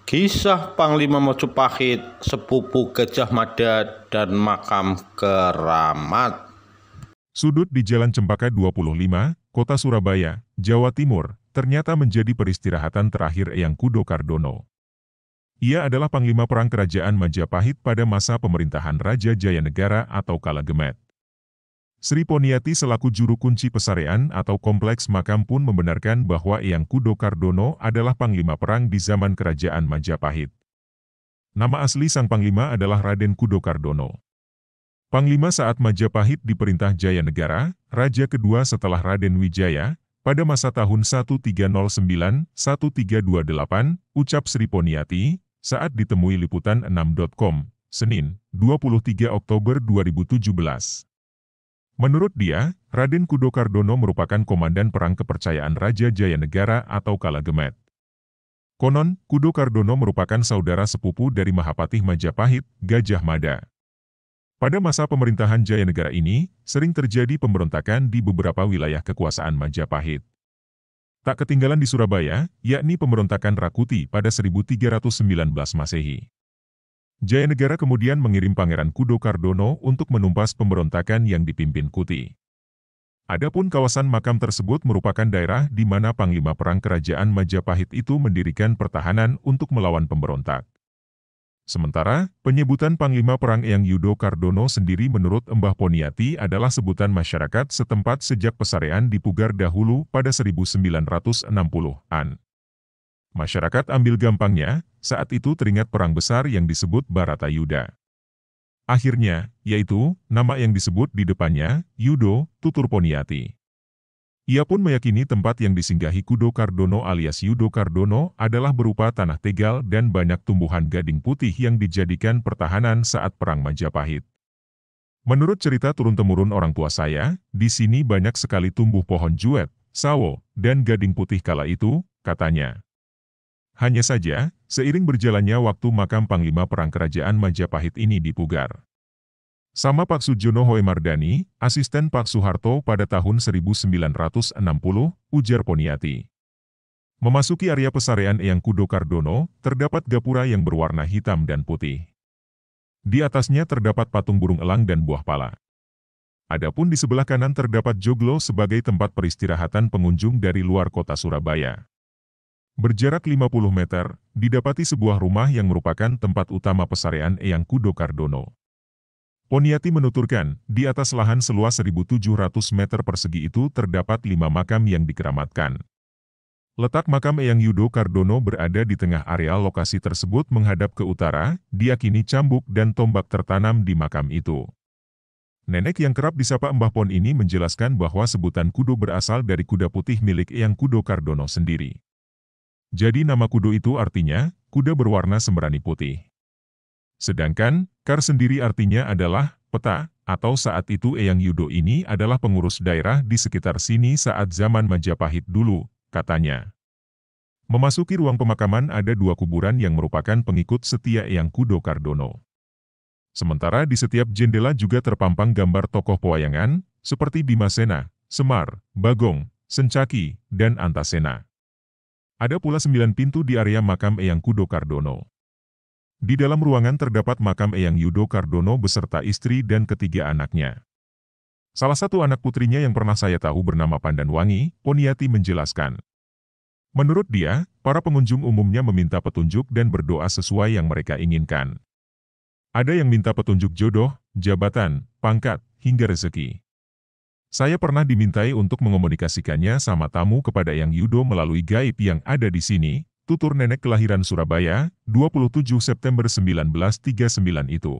Kisah Panglima Mojopahit, Sepupu Gajah Mada, dan Makam Keramat. Sudut di Jalan Cempaka 25, Kota Surabaya, Jawa Timur, ternyata menjadi peristirahatan terakhir Eyang Kudo Kardono. Ia adalah Panglima Perang Kerajaan Majapahit pada masa pemerintahan Raja Jayanegara atau Kala Gemet. Sri Poniati selaku juru kunci pesarean atau kompleks makam pun membenarkan bahwa Eyang Kudo Kardono adalah Panglima Perang di zaman Kerajaan Majapahit. Nama asli sang Panglima adalah Raden Kudo Kardono. Panglima saat Majapahit diperintah Jayanegara, Raja kedua setelah Raden Wijaya, pada masa tahun 1309-1328, ucap Sri Poniati, saat ditemui liputan6.com, Senin, 23 Oktober 2017. Menurut dia, Raden Kudo Kardono merupakan komandan perang kepercayaan Raja Jayanegara atau Kala Gemet. Konon, Kudo Kardono merupakan saudara sepupu dari Mahapatih Majapahit, Gajah Mada. Pada masa pemerintahan Jayanegara ini, sering terjadi pemberontakan di beberapa wilayah kekuasaan Majapahit. Tak ketinggalan di Surabaya, yakni pemberontakan Rakuti pada 1319 Masehi. Jayanegara kemudian mengirim Pangeran Kudo Kardono untuk menumpas pemberontakan yang dipimpin Kuti. Adapun kawasan makam tersebut merupakan daerah di mana Panglima Perang Kerajaan Majapahit itu mendirikan pertahanan untuk melawan pemberontak. Sementara, penyebutan Panglima Perang Eyang Yudo Kardono sendiri menurut Mbah Poniati adalah sebutan masyarakat setempat sejak pesarean dipugar dahulu pada 1960-an. Masyarakat ambil gampangnya, saat itu teringat perang besar yang disebut Baratayuda. Akhirnya, yaitu, nama yang disebut di depannya, Yudo, tutur Poniati. Ia pun meyakini tempat yang disinggahi Kudo Kardono alias Yudo Kardono adalah berupa tanah tegal dan banyak tumbuhan gading putih yang dijadikan pertahanan saat Perang Majapahit. Menurut cerita turun-temurun orang tua saya, di sini banyak sekali tumbuh pohon juet, sawo, dan gading putih kala itu, katanya. Hanya saja, seiring berjalannya waktu makam Panglima Perang Kerajaan Majapahit ini dipugar. Sama Pak Sujono Hoemardani, asisten Pak Soeharto pada tahun 1960, ujar Poniati. Memasuki area pesarean Eyang Kudo Kardono, terdapat gapura yang berwarna hitam dan putih. Di atasnya terdapat patung burung elang dan buah pala. Adapun di sebelah kanan terdapat joglo sebagai tempat peristirahatan pengunjung dari luar kota Surabaya. Berjarak 50 meter, didapati sebuah rumah yang merupakan tempat utama pesarean Eyang Kudo Kardono. Poniati menuturkan, di atas lahan seluas 1.700 meter persegi itu terdapat 5 makam yang dikeramatkan. Letak makam Eyang Yudo Kardono berada di tengah areal lokasi tersebut menghadap ke utara, diyakini cambuk dan tombak tertanam di makam itu. Nenek yang kerap disapa Mbah Pon ini menjelaskan bahwa sebutan kudo berasal dari kuda putih milik Eyang Kudo Kardono sendiri. Jadi nama kudo itu artinya, kuda berwarna sembrani putih. Sedangkan, kar sendiri artinya adalah, peta, atau saat itu Eyang Yudo ini adalah pengurus daerah di sekitar sini saat zaman Majapahit dulu, katanya. Memasuki ruang pemakaman ada 2 kuburan yang merupakan pengikut setia Eyang Kudo Kardono. Sementara di setiap jendela juga terpampang gambar tokoh pewayangan, seperti Bimasena, Semar, Bagong, Sencaki, dan Antasena. Ada pula 9 pintu di area makam Eyang Kudo Kardono. Di dalam ruangan terdapat makam Eyang Yudo Kardono beserta istri dan ketiga anaknya. Salah satu anak putrinya yang pernah saya tahu bernama Pandanwangi, Poniati menjelaskan. Menurut dia, para pengunjung umumnya meminta petunjuk dan berdoa sesuai yang mereka inginkan. Ada yang minta petunjuk jodoh, jabatan, pangkat, hingga rezeki. Saya pernah dimintai untuk mengomunikasikannya sama tamu kepada Eyang Yudo melalui gaib yang ada di sini, tutur nenek kelahiran Surabaya, 27 September 1939 itu.